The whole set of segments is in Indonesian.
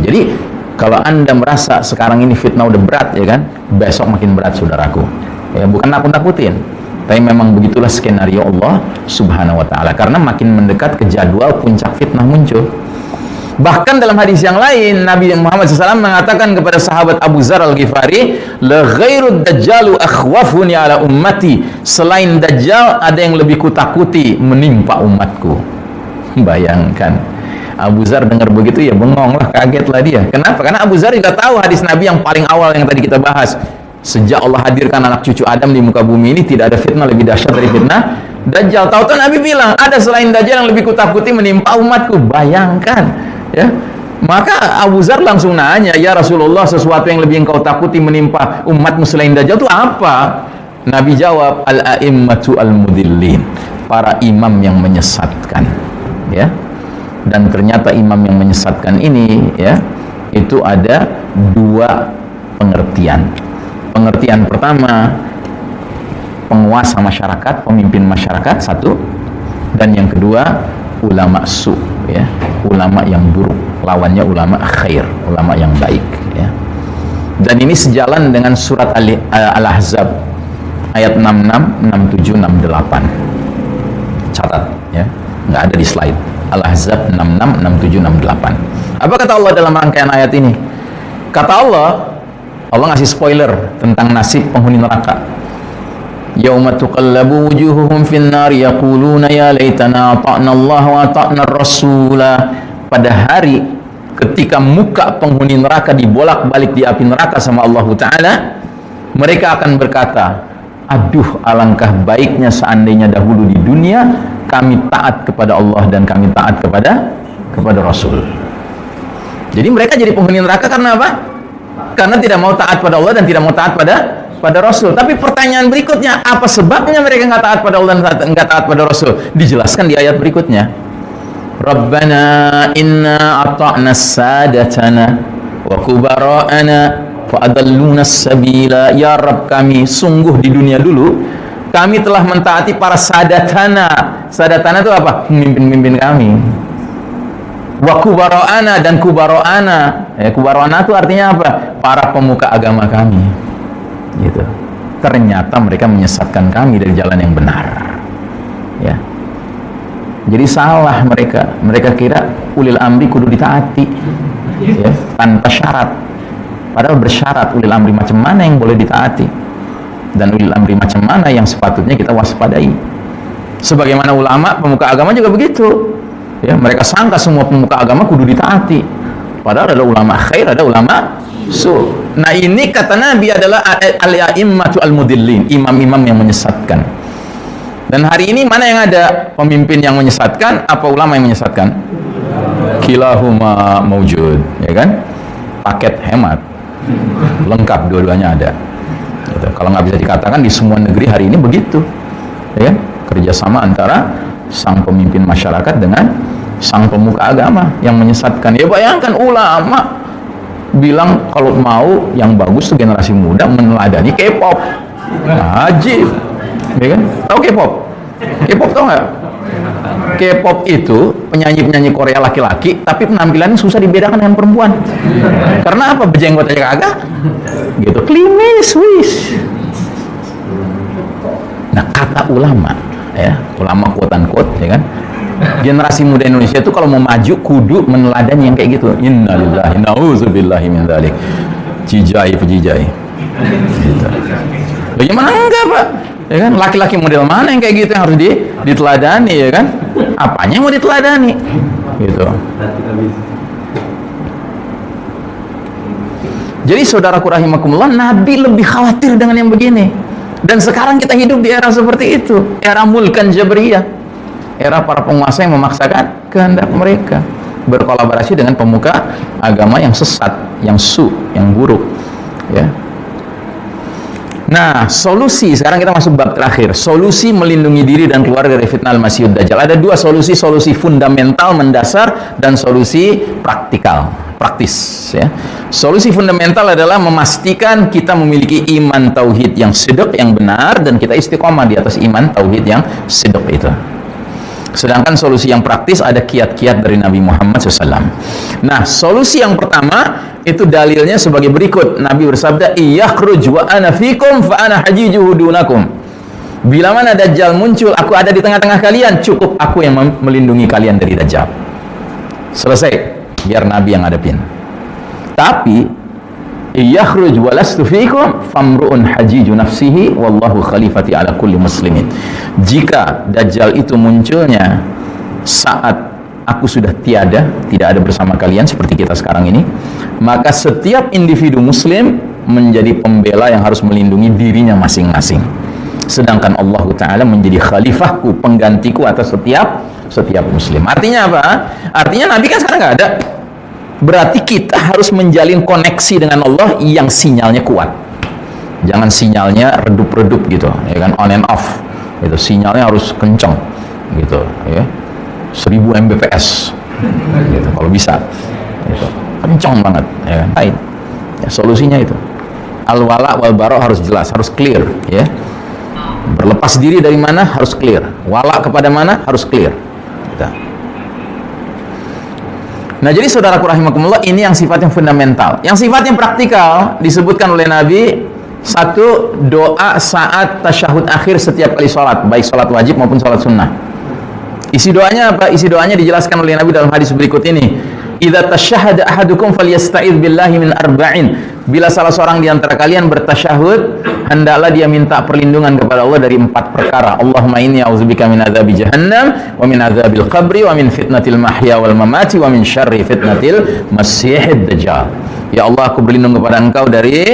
Jadi kalau Anda merasa sekarang ini fitnah udah berat, ya kan, besok makin berat, saudaraku. Ya, bukan nakut-nakutin, tapi memang begitulah skenario Allah Subhanahu wa Ta'ala. Karena makin mendekat ke jadwal puncak fitnah muncul. Bahkan dalam hadis yang lain, Nabi Muhammad SAW mengatakan kepada sahabat Abu Dzar Al-Ghifari, la ghairud dajjalu akhwafuni ala ummati, selain Dajjal ada yang lebih kutakuti menimpa umatku. Bayangkan, Abu Dzar dengar begitu ya bengong lah, kaget lah dia. Kenapa? Karena Abu Dzar juga tahu hadis Nabi yang paling awal yang tadi kita bahas. Sejak Allah hadirkan anak cucu Adam di muka bumi ini, tidak ada fitnah lebih dahsyat dari fitnah Dajjal. Tahu-tahu Nabi bilang, ada selain Dajjal yang lebih kutakuti menimpa umatku. Bayangkan. Ya, maka Abu Dzar langsung nanya, ya Rasulullah, sesuatu yang lebih engkau takuti menimpa umatmu selain Dajjal itu apa? Nabi jawab, al-a'immatu al-mudillin, para imam yang menyesatkan. Ya, dan ternyata imam yang menyesatkan ini, ya, itu ada dua pengertian. Pengertian pertama, penguasa masyarakat, pemimpin masyarakat, satu, dan yang kedua, ulama su, ya, ulama yang buruk, lawannya ulama khair, ulama yang baik, ya. Dan ini sejalan dengan surat Al-Ahzab ayat 66, 67, 68. Catat, ya, nggak ada di slide. Al-Ahzab 66, 67, 68. Apa kata Allah dalam rangkaian ayat ini? Kata Allah ngasih spoiler tentang nasib penghuni neraka. Yauma tuqallabu wujuhuhum fin nar yaquluna ya laitana ata'na Allah wa ata'na ar-rasula. Pada hari ketika muka penghuni neraka dibolak-balik di api neraka sama Allah Ta'ala, mereka akan berkata, aduh alangkah baiknya seandainya dahulu di dunia kami taat kepada Allah dan kami taat kepada Rasul. Jadi mereka jadi penghuni neraka karena apa? Karena tidak mau taat pada Allah dan tidak mau taat pada Rasul. Tapi pertanyaan berikutnya, apa sebabnya mereka nggak taat pada Allah dan nggak taat pada Rasul? Dijelaskan di ayat berikutnya. Rabbana inna ata'na sadatana wa kubara'ana fa adalluna sabila. Ya Rabb kami, sungguh di dunia dulu kami telah mentaati para sadatana. Sadatana itu apa? Pemimpin-pemimpin kami. Wa kubara'ana, dan kubara'ana. Kubara'ana itu artinya apa? Para pemuka agama kami. Gitu. Ternyata mereka menyesatkan kami dari jalan yang benar. Ya. Jadi salah mereka. Mereka kira ulil amri kudu ditaati, ya, tanpa syarat. Padahal bersyarat ulil amri macam mana yang boleh ditaati dan ulil amri macam mana yang sepatutnya kita waspadai. Sebagaimana ulama pemuka agama juga begitu. Ya, mereka sangka semua pemuka agama kudu ditaati. Padahal ada ulama khair, ada ulama su. Nah, ini kata Nabi adalah al-a'immatu al-mudillin, imam-imam yang menyesatkan. Dan hari ini mana yang ada? Pemimpin yang menyesatkan apa ulama yang menyesatkan? Kilahuma maujud, ya kan? Paket hemat. Lengkap dua-duanya ada. Gitu. Kalau nggak bisa dikatakan di semua negeri hari ini begitu. Ya kan? Kerjasama antara sang pemimpin masyarakat dengan sang pemuka agama yang menyesatkan. Ya bayangkan ulama bilang kalau mau yang bagus tuh generasi muda meneladani K-pop. Ajib. Ya kan? Tahu K-pop? K-pop tau nggak? K-pop itu penyanyi-penyanyi Korea laki-laki, tapi penampilannya susah dibedakan dengan perempuan. Karena apa? Berjenggot aja kagak. Gitu. Klimis, wis. Nah, kata ulama, ya, ulama quote-unquote, ya kan? Generasi muda Indonesia itu kalau mau maju kudu meneladani yang kayak gitu. Innalillahi na'udzubillahi min dzalik. Cijai pejijai. Gitu. Bagaimana enggak, Pak? Ya kan, laki-laki model mana yang kayak gitu yang harus diteladani, ya kan? Apanya yang mau diteladani? Gitu. Jadi saudaraku rahimakumullah, Nabi lebih khawatir dengan yang begini. Dan sekarang kita hidup di era seperti itu, era mulkan jabriyah, era para penguasa yang memaksakan kehendak mereka, berkolaborasi dengan pemuka agama yang sesat, yang su, yang buruk, ya. Nah, solusi, sekarang kita masuk bab terakhir, solusi melindungi diri dan keluarga dari fitnah al-Masihud Dajjal. Ada dua solusi, solusi fundamental mendasar dan solusi praktikal, praktis, ya. Solusi fundamental adalah memastikan kita memiliki iman tauhid yang sidq, yang benar, dan kita istiqomah di atas iman tauhid yang sidq itu. Sedangkan solusi yang praktis ada kiat-kiat dari Nabi Muhammad SAW. Nah, solusi yang pertama itu dalilnya sebagai berikut. Nabi bersabda, "Iyakhruj wa ana fikum fa ana hajijuhu dunakum." Bila mana Dajjal muncul, aku ada di tengah-tengah kalian, cukup aku yang melindungi kalian dari Dajjal. Selesai, biar Nabi yang hadapin. Tapi yakhruj walastu fikum famru'un hajiju nafsihi wallahu khalifati ala kulli muslimin. Jika Dajjal itu munculnya saat aku sudah tiada, tidak ada bersama kalian seperti kita sekarang ini, maka setiap individu muslim menjadi pembela yang harus melindungi dirinya masing-masing. Sedangkan Allah Ta'ala menjadi khalifahku, penggantiku atas setiap muslim. Artinya apa? Artinya Nabi kan sekarang nggak ada. Berarti kita harus menjalin koneksi dengan Allah yang sinyalnya kuat. Jangan sinyalnya redup-redup gitu, ya kan, on and off. Itu sinyalnya harus kencang gitu, ya. 1000 Mbps gitu, kalau bisa. Gitu. Kencang banget, ya kan. Baik. Ya, solusinya itu. Al-wala wal bara harus jelas, harus clear, ya. Berlepas diri dari mana harus clear. Wala kepada mana harus clear. Gitu. Nah, jadi saudaraku rahimakumullah, ini yang sifatnya fundamental. Yang sifatnya praktikal disebutkan oleh Nabi, satu, doa saat tasyahud akhir setiap kali sholat, baik sholat wajib maupun sholat sunnah. Isi doanya apa? Isi doanya dijelaskan oleh Nabi dalam hadis berikut ini. Idza tasyahhada ahadukum falyasta'idz billahi min arba'in. Bila salah seorang di antara kalian bertasyahud, hendaklah dia minta perlindungan kepada Allah dari 4 perkara. Allahumma inni a'udzubika min adzabi jahannam wa min adzabil qabri wa min fitnatil mahya wal mamati wa min syarri fitnatil masiihid dajjal. Ya Allah, aku berlindung kepada Engkau dari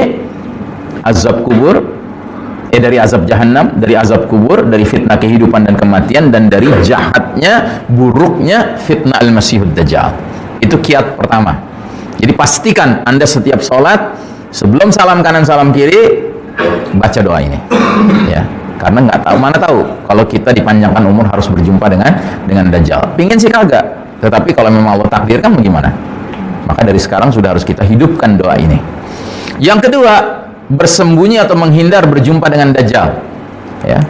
azab kubur, dari azab jahannam, dari azab kubur, dari fitnah kehidupan dan kematian, dan dari jahatnya, buruknya fitnah al-masihud dajjal. Itu kiat pertama. Jadi pastikan Anda setiap sholat, sebelum salam kanan salam kiri, baca doa ini, ya. Karena nggak tahu, mana tahu kalau kita dipanjangkan umur harus berjumpa dengan Dajjal. Pingin sih kagak, tetapi kalau memang Allah takdirkan bagaimana? Maka dari sekarang sudah harus kita hidupkan doa ini. Yang kedua, bersembunyi atau menghindar berjumpa dengan Dajjal, ya.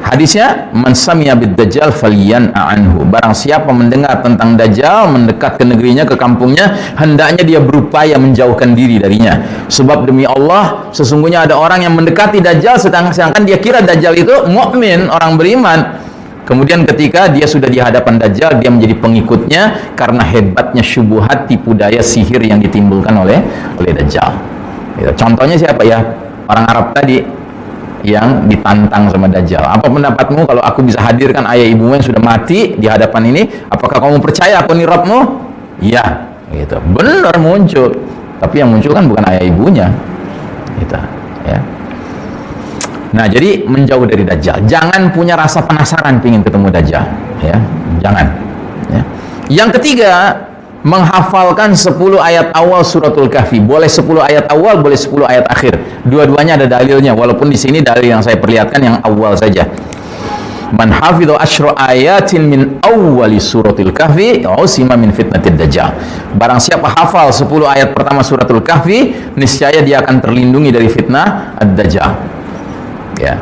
Hadisnya, man sami'a bid-dajjal falyan'a anhu. Barang siapa mendengar tentang Dajjal, mendekat ke negerinya, ke kampungnya, hendaknya dia berupaya menjauhkan diri darinya. Sebab demi Allah, sesungguhnya ada orang yang mendekati Dajjal sedangkan dia kira Dajjal itu mukmin, orang beriman. Kemudian ketika dia sudah di hadapan Dajjal, dia menjadi pengikutnya karena hebatnya syubhat, tipu daya, sihir yang ditimbulkan oleh Dajjal. Contohnya siapa ya? Orang Arab tadi yang ditantang sama Dajjal. Apa pendapatmu kalau aku bisa hadirkan ayah ibumu yang sudah mati di hadapan ini? Apakah kamu percaya aku ini Rabbmu? Iya, gitu. Benar muncul. Tapi yang muncul kan bukan ayah ibunya. Gitu, ya. Nah, jadi menjauh dari Dajjal. Jangan punya rasa penasaran pingin ketemu Dajjal, ya. Jangan, ya. Yang ketiga, menghafalkan 10 ayat awal suratul kahfi. Boleh 10 ayat awal, boleh 10 ayat akhir. Dua-duanya ada dalilnya, walaupun di sini dalil yang saya perlihatkan yang awal saja. Man hafidhu asyra ayatin min awwali suratul kahfi usima min fitnatid dajjal. Barang siapa hafal 10 ayat pertama suratul kahfi, niscaya dia akan terlindungi dari fitnah ad-dajjal. Ya.